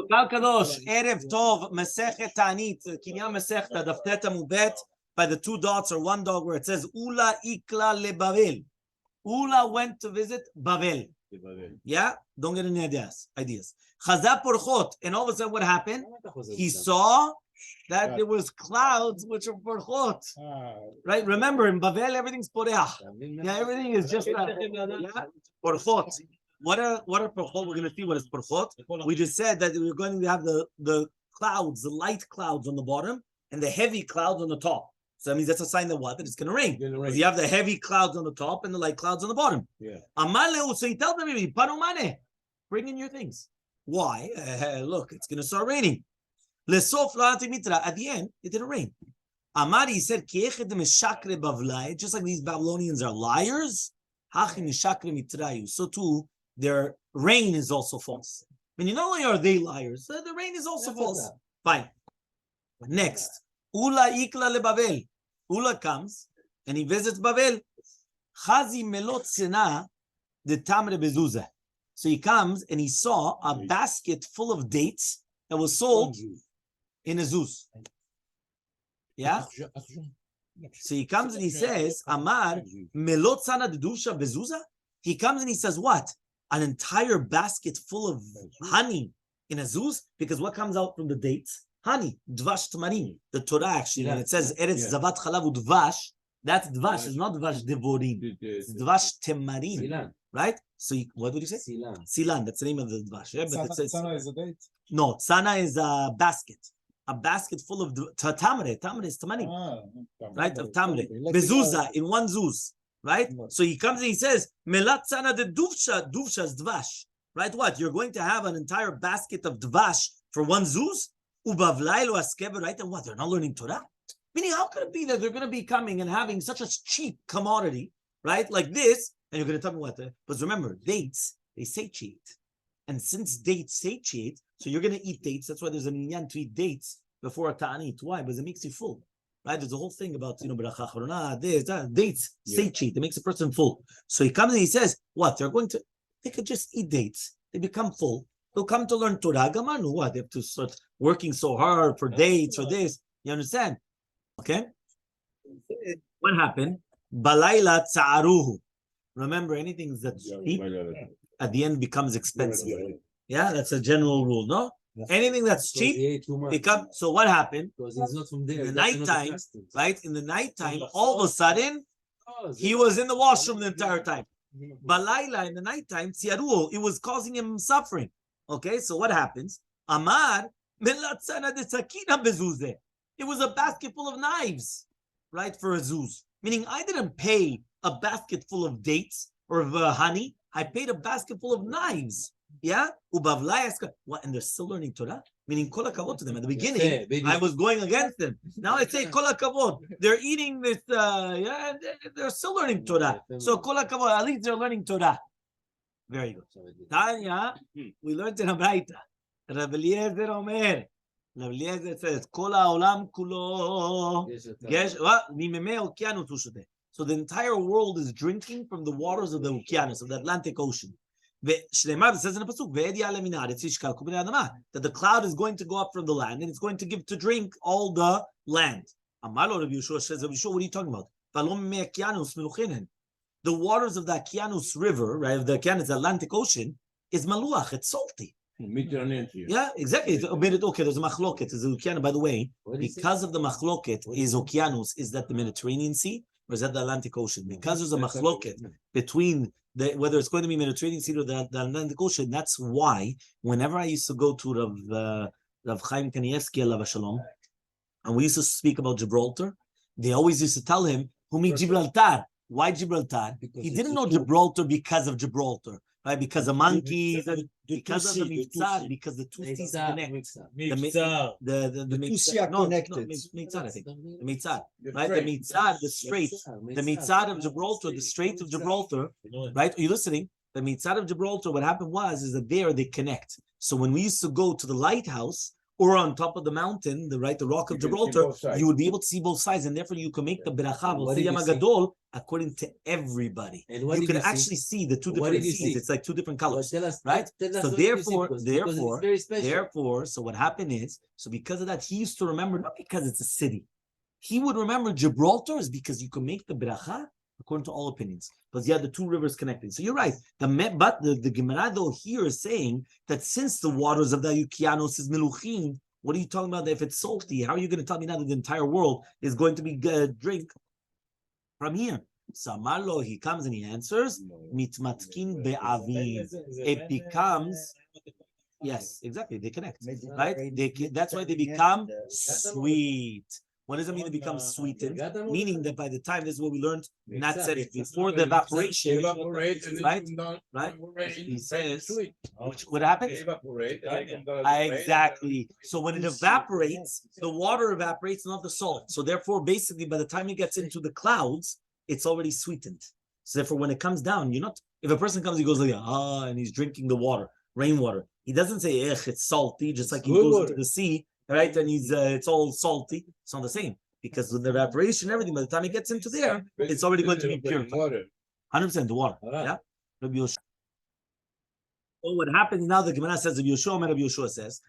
Kal Kadosh, Erev Tov, Masechet Taanit, Kinyan Masechta, Dafteta Mubet, by the two dots or one dot where it says Ula Ikla le Bavel. Ula went to visit Bavel. Yeah? Don't get any ideas. Chazah Porchot, and all of a sudden what happened? He saw that there was clouds which are Porchot. Right? Remember, in Bavel, everything's Poreach. Yeah, everything is just Porchot. What are Porchot? We're going to see what is Porchot. We just said that we're going to have the clouds, the light clouds on the bottom, and the heavy clouds on the top. So that means that's a sign that what? That it's going to rain. Because you have the heavy clouds on the top and the light clouds on the bottom. Yeah. So he tells them, bring in your things. Why? Look, it's going to start raining. At the end, it didn't rain. Amari said, just like these Babylonians are liars, so too, their rain is also false. I mean, not only are they liars, the rain is also false. Fine. Next. Ula ikla leBavel. Ula comes and he visits Bavel. Chazi melot sena de tamre bezuza. So he comes and he saw a basket full of dates that was sold in a zuz. Yeah? So he comes and he says, Amar melot sana de dusha bezuza. He comes and he says, what? An entire basket full of honey in a zuz? Because what comes out from the dates? Honey, dvash tamarim. The Torah actually, when it says Eretz Zavat Chalav Udvash, that's dvash. It's not dvash devorim. It's dvash temarim, right? So what would you say? Silan. That's the name of the dvash. Yeah, but Sana is a date. No, Sana is a basket full of tamre. Tamre is tamarim, right? Of tamre. Bezuza in one zuz, right? So he comes and he says, Melat Sana de duvsha. Duvsha is dvash, right? What? You're going to have an entire basket of dvash for one zuz? Right? And what? They're not learning Torah? Meaning, how could it be that they're going to be coming and having such a cheap commodity, right? Like this, and you're going to tell me what? But remember, dates, they satiate. And since dates satiate, so you're going to eat dates. That's why there's an Kinyan to eat dates before a Taanit. Why? Because it makes you full. Right? There's a whole thing about, bracha acharona, dates satiate. It makes a person full. So he comes and he says, what? They could just eat dates. They become full. They'll come to learn Torah. Gamanu, what? They have to start working so hard for dates or this. You understand? Okay? What happened? Balayla tsa'aruhu. Remember, anything that's cheap at the end becomes expensive. Yeah, that's a general rule, no? Anything that's cheap becomes. So what happened? Because he's not from there. In the nighttime, right? In the nighttime, all of a sudden, he was in the washroom the entire time. Balayla in the nighttime, tsiaruhu, it was causing him suffering. Okay, so what happens? Amar, it was a basket full of knives, right, for a zuz. Meaning, I didn't pay a basket full of dates or of honey. I paid a basket full of knives. Yeah? What? And they're still learning Torah? Meaning, kol hakavod to them. At the beginning, I was going against them. Now I say, kol hakavod. They're eating this, they're still learning Torah. So, kol hakavod, at least they're learning Torah. Very good. Tanya, we learned in Abraita. Rabbi Eliezer Omer. Rabbi Eliezer says, Kol ha'olam kulo. So the entire world is drinking from the waters of the Okeanos, of the Atlantic Ocean. It says in the pasuk, that the cloud is going to go up from the land and it's going to give to drink all the land. Amalo Rabbi Yeshua says, Rabbi Yeshua, what are you talking about? The waters of the Okeanos River, right, of the Okeanos, Atlantic Ocean, is maluach, it's salty. Yeah, exactly. Okay, there's a machloket, there's an Okeanos. By the way, because of the machloket is Okeanos, is that the Mediterranean Sea or is that the Atlantic Ocean? Because there's a machloket between whether it's going to be Mediterranean Sea or the Atlantic Ocean, that's why whenever I used to go to Rav Chaim Kanievsky, alav Shalom, and we used to speak about Gibraltar, they always used to tell him, Humi Gibraltar. Why Gibraltar? He didn't know Gibraltar because of Gibraltar, right? Because of monkeys, because of the mitzad, because the two seas connect. The mitzad connected. Mitzad, I think. The mitzad, right? The mitzad, the strait. The mitzad of Gibraltar, the strait of Gibraltar, right? Are you listening? The mitzad of Gibraltar, what happened is that there they connect. So when we used to go to the lighthouse, or on top of the mountain, the rock of Gibraltar, you would be able to see both sides, and therefore you can make the bracha. according to everybody. And what You did can you actually see the two What different did you seeds. see? It's like two different colors, Well, tell us, right? tell us So what you see, therefore, because it's very special. so what happened is, so because of that, he used to remember, not because it's a city. He would remember Gibraltar is because you can make the bracha according to all opinions. But yeah, the two rivers connected. So you're right. But the Gemara though here is saying that since the waters of the Ukianos is meluchim, what are you talking about? If it's salty, how are you going to tell me now that the entire world is going to be drink from here? Samarlo, he comes and he answers, mitmatkin be'avim. It becomes, yes, exactly, they connect, right? That's why they become sweet. What does it mean to become sweetened? Meaning that by the time, this is what we learned, not said before the evaporation, right? Right? He says, what happens? Exactly. So when it evaporates, the water evaporates, not the salt. So therefore, basically, by the time it gets into the clouds, it's already sweetened. So therefore, when it comes down, you're not, if a person comes, he goes like, and he's drinking the water, rainwater. He doesn't say, it's salty, just like he goes into the sea, right? And it's all salty. It's not the same. Because with the evaporation and everything, by the time it gets into there, it's already going to be purified. 100% the water. Yeah? So what happens now, the Gemara says, Rabbi Yoshua says,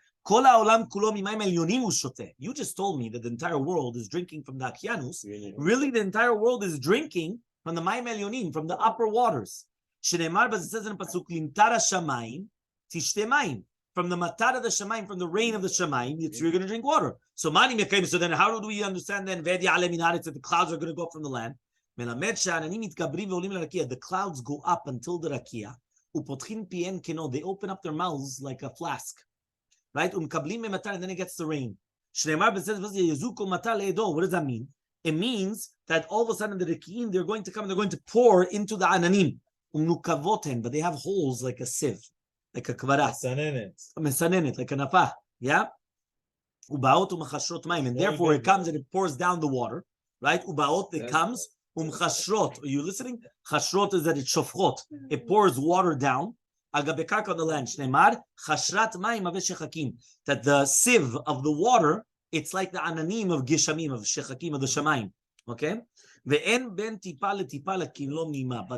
you just told me that the entire world is drinking from the Akianus. Really, the entire world is drinking from the Maim Elyonim, from the upper waters. Shneimar, but it says in the pasuk, Limtara Shamayim, Tishtemayim. From the matar of the Shamayim, from the rain of the Shamayim, you're going to drink water. So then how do we understand then that the clouds are going to go up from the land? The clouds go up until the rakia. They open up their mouths like a flask. Right? And then it gets the rain. What does that mean? It means that all of a sudden the rakiim, they're going to come, they're going to pour into the ananim. But they have holes like a sieve. Like a kvara. Mesanenet, like a nafah. Yeah? And therefore it comes and it pours down the water. Right? Ubaot, it comes. Are you listening? Chashrot is that it shofchot. It pours water down. On the land. That the sieve of the water, it's like the ananim of gishamim, of shechakim, of the shamayim. Okay? But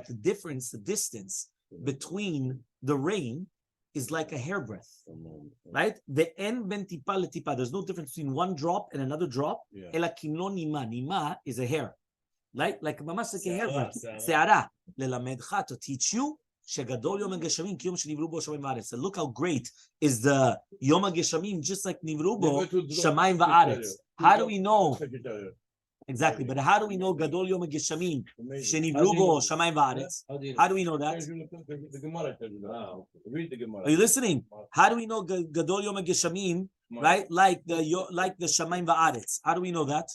the difference, the distance between the rain is like a hairbreadth, right? The en ben tipa letipa. There's no difference between one drop and another drop. Ela kimlo nima. Nima is a hair, right? Like mamash like a hairbreadth. Se'ara lelamedcha, to teach you. Shegadol yom hageshamim kiyom shenivru bo shamayim va'aretz. So look how great is the yom hageshamim, just like nivru bo shamayim va'aretz. How do we know? Exactly, but how do we know Gadol Yom HaGeshamim Shenivru Bo Shamayim Va'aretz? How do we know that? Are you listening? How do we know Gadol Yom HaGeshamim, right? Like the Shamayim Va'aretz? How do we know that?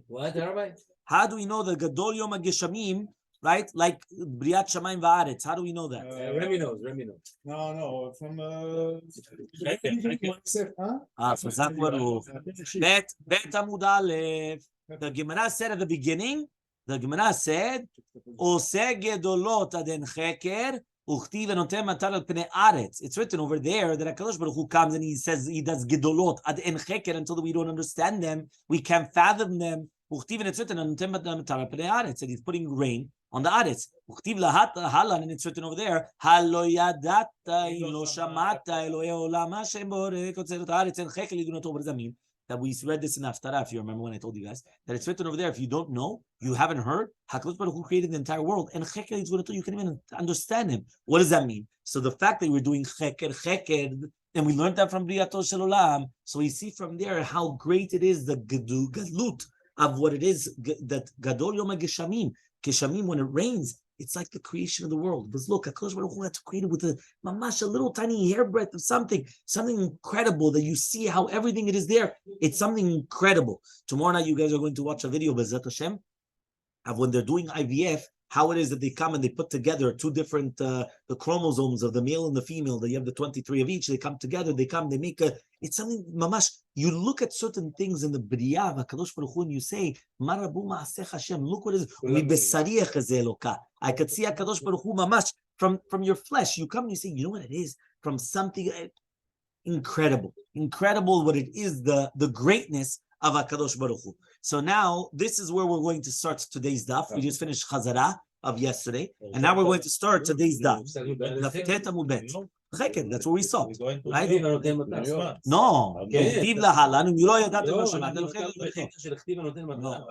What, Rabbi? How do we know the Gadol Yom HaGeshamim, right? Like Briat Shamayim Va'aretz? How do we know that? Remy knows. No, from Fazak Baruch. Bet Amud Aleph. The Gemara said at the beginning, Ose Gedolot Aden Cheker, Uchtiv Enotem Matar al Pnei Aretz. It's written over there that HaKadosh Baruch Hu comes and he says he does Gedolot Aden Cheker until we don't understand them, we can't fathom them. Uchtiv, and it's written Enotem Matar al Pnei Aretz, and he's putting rain on the Aretz. Uchtiv lahat halan, and it's written over there, Halo yadata ilo shamata Elohe olam Hashem borek otzerot haaretz en chekel yidunot. What does that mean? That we read this in Haftarah, if you remember when I told you guys, that it's written over there. If you don't know, you haven't heard, HaKadosh Baruch Hu created the entire world, and chekel yidunot, you can't even understand him. What does that mean? So the fact that we're doing cheker, and we learned that from Briyato Shel Olam, so we see from there how great it is, the galut of what it is, that Gadol Yom HaGeshamim, Geshamim, when it rains, it's like the creation of the world. Because look, HaKadosh Baruch Hu had to create it with a little tiny hairbreadth of something incredible that you see how everything it is there. It's something incredible. Tomorrow night, you guys are going to watch a video, B'ezrat Hashem, of when they're doing IVF, how it is that they come and they put together two different the chromosomes of the male and the female, that you have the 23 of each, they come together, they make it's something, mamash, you look at certain things in the B'riyah of HaKadosh Baruch Hu and you say, Marabu ma'asech Hashem, look what it is, U'ibesariach hazeh Eloka. I could see HaKadosh Baruch Hu mamash, from your flesh, you come and you say, you know what it is? From something incredible what it is, the greatness of HaKadosh Baruch Hu. So now this is where we're going to start today's daf. We just finished Chazara of yesterday, and now we're going to start today's daf. Daf Amud Bet. That's what we saw, right? No. No,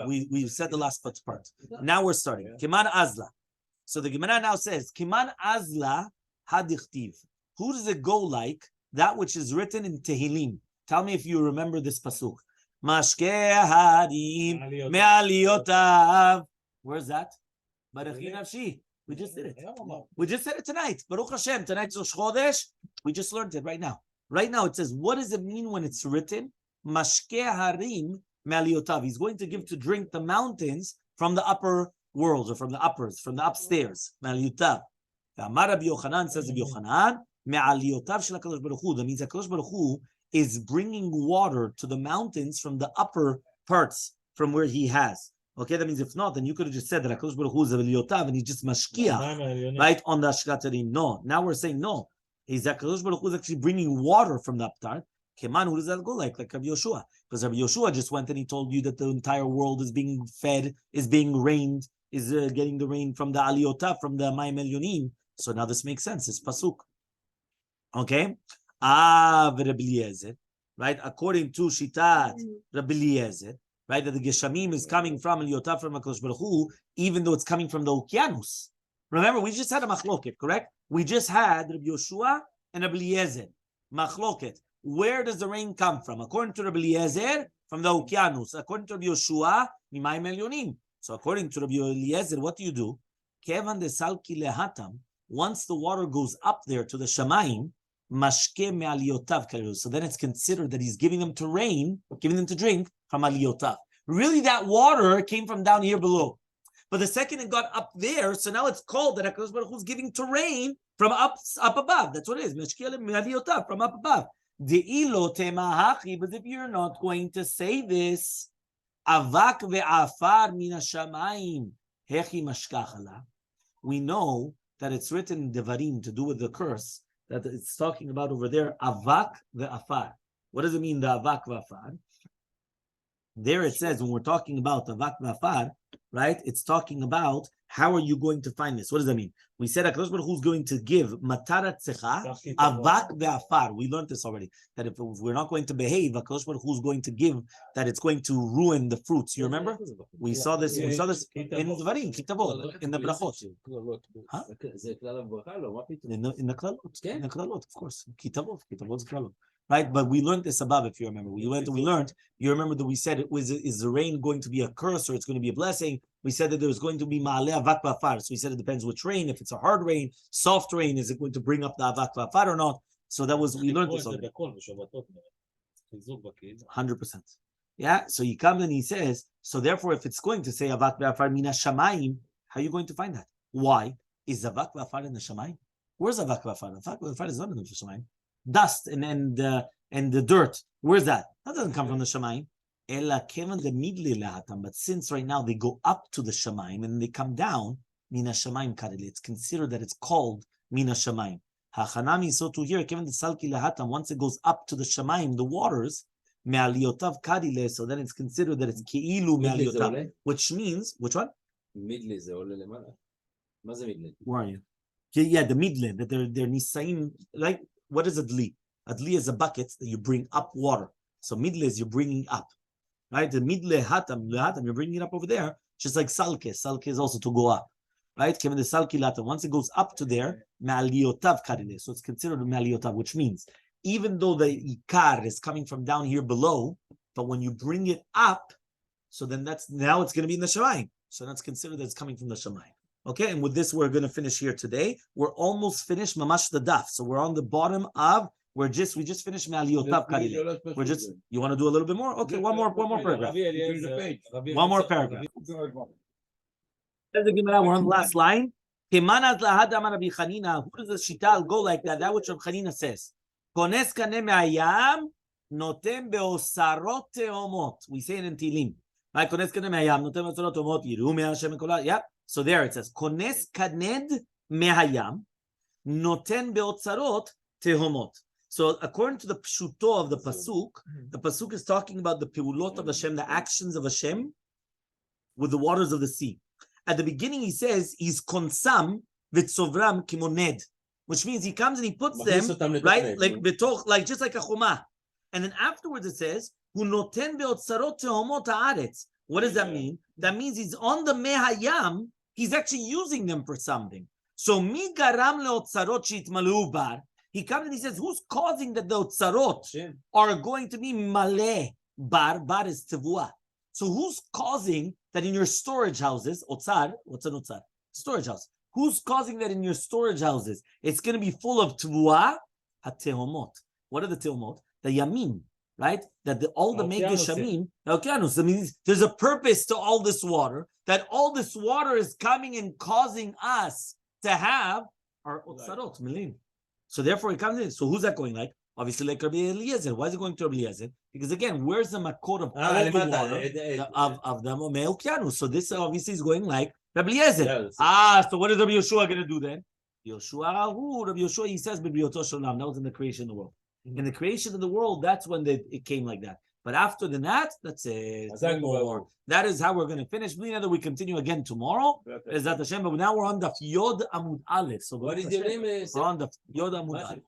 we said the last part. Now we're starting. Kiman Azla. So the Gemara now says, Kiman Azla hadichtiv. Who does it go like? That which is written in Tehillim. Tell me if you remember this pasuk. Mashke hadim me'aliyotav. Where's that? Baruchi nafshi. We just did it. We just said it tonight. Baruch Hashem. Tonight's Rosh Chodesh. We just learned it right now. Right now it says, what does it mean when it's written? Mashke harim me'aliyotav. He's going to give to drink the mountains from the upper worlds, or from the uppers, from the upstairs. Me'aliyotav. Amar Rabbi Yochanan, says Rabbi Yochanan, me'aliyotav shel HaKadosh Baruch Hu. That means HaKadosh Baruch Hu is bringing water to the mountains from the upper parts, from where he has. Okay, that means if not, then you could have just said that HaKadosh Baruch Hu is Eliyotav and he's just mashkiach, right, on the Ashkatarim. No, now we're saying no. He's HaKadosh Baruch Hu is actually bringing water from the uptart. Keman, who does that go like? Like Rabbi Yoshua. Because Rabbi Yoshua just went and he told you that the entire world is being fed, is being rained, is getting the rain from the Aliyotav, from the Mayim Elyonim. So now this makes sense. It's pasuk. Okay? Rabbi Eliezer, right? According to Shitat Rabbi Eliezer, right? That the Geshamim is coming from Eliyotav, from HaKadosh Baruch Hu, even though it's coming from the Okeanos. Remember, we just had a machloket, correct? We just had Rabbi Yoshua and Rabbi Eliezer. Machloket. Where does the rain come from? According to Rabbi Eliezer, from the Okeanos. According to Rabbi Yoshua, Mimayim Elyonim. So according to Rabbi Eliezer, what do? Kevan de salki lehatam. Once the water goes up there to the Shamayim, mashke me'aliyotav. So then it's considered that he's giving them to rain, giving them to drink from aliyotav. Really, that water came from down here below. But the second it got up there, so now it's called that HaKadosh Baruch Hu is giving to rain from up above. That's what it is. Mashke me'aliyotav, from up above. De'ilo temahachi. But if you're not going to say this, avak ve'afar min hashamayim hechi mashkachala. We know that it's written in Devarim to do with the curse, that it's talking about over there, avak ve'afar. What does it mean, the avak ve'afar? There it says, when we're talking about avak ve'afar, right, it's talking about how are you going to find this? What does that mean? We said HaKadosh Baruch Hu is going to give matarat tzecha, avak ve'afar. We learned this already, that if we're not going to behave, HaKadosh Baruch Hu is going to give, that it's going to ruin the fruits. You remember? We saw this in Dvarim, Kitavot, in the Brachot. Huh? In the Klalot, of course. Kitavot is Klalot. Right, but we learned this above. If you remember, we learned. You remember that we said is the rain going to be a curse or it's going to be a blessing? We said that there was going to be ma'aleh avak v'afar. So we said it depends which rain. If it's a hard rain, soft rain, is it going to bring up the avak v'afar or not? So that was, we learned this already. 100%. Yeah. So he comes and he says, so therefore, if it's going to say avak v'afar mina shamayim, how are you going to find that? Why is avak v'afar in the shamayim? Where's avak v'afar? Avak v'afar is not in the shamayim. Dust and the dirt. Where's that? That doesn't come from the Shamayim. But since right now they go up to the Shamayim and they come down, Mina Shamayim Kadili. It's considered that it's called Mina Shamayim. Hachanami, so to here, Kevin the Salki Lahatam, once it goes up to the Shamayim, the waters, Me'aliyotav Kadile, so then it's considered that it's Keilu Me'aliyotav, which means, which one? Where are you? Yeah, the midle, that they're Nisaim, like, what is a dli? A dli is a bucket that you bring up water. So midle is you're bringing up, right? The midle hatam, you're bringing it up over there, just like salke. Salke is also to go up, right? Kevin the salki latam. Once it goes up to there, me'aliyotav karile. So it's considered me'aliyotav, which means even though the ikar is coming from down here below, but when you bring it up, so then now it's going to be in the shamayim. So that's considered that it's coming from the shamayim. Okay, and with this, we're going to finish here today. We're almost finished mamash the daf. So we're on the bottom of, we just finished me'aliyotav karile. We're just, you want to do a little bit more? Okay, one more paragraph. One more paragraph. We're on the last line. Who does the shital go like that? That which Rav Chanina says. Kones kaneh me'ayam notem be'osarot te'omot. We say it in Tilim. Right? Kones kaneh me'ayam notem be'osarot te'omot. Yiru me'ashem ekolah. Yeah. So there it says, Kones kaned mehayam, noten beotzarot tehomot. So according to the pshuto of the pasuk is talking about the peulot of Hashem, the actions of Hashem with the waters of the sea. At the beginning, he says he's konsam v'tzovram kimoned, which means he comes and he puts them right, like just like a chumah. And then afterwards it says hu noten beotzarot tehomot haaretz. What does that mean? That means he's on the mehayam. He's actually using them for something. So mi garam leotzarot shitmalu bar. He comes and he says, who's causing that the otzarot are going to be maleh bar? Bar is tevua. So who's causing that in your storage houses, otzar, what's an otzar? Storage house. Who's causing that in your storage houses? It's going to be full of tevua, ha-tehomot. What are the tehomot? The yamim, right? That all the mega shamim, the okeanos. I mean, there's a purpose to all this water, that all this water is coming and causing us to have our otzarot, milim. So therefore, it comes in. So who's that going like? Obviously, like Rabbi Eliezer. Why is it going to Rabbi Eliezer? Because again, where's the makor of all the water of the Me'okianu? So this obviously is going like Rabbi Eliezer. So what is Rabbi Yeshua going to do then? Rabbi Yeshua, he says, that was in the creation of the world. In the creation of the world, that's when it came like that. But after that, that's it. That is how we're going to finish. We continue again tomorrow. But now we're on the Yod Amud Aleph. So what is your name? We're on the Yod Amud Aleph.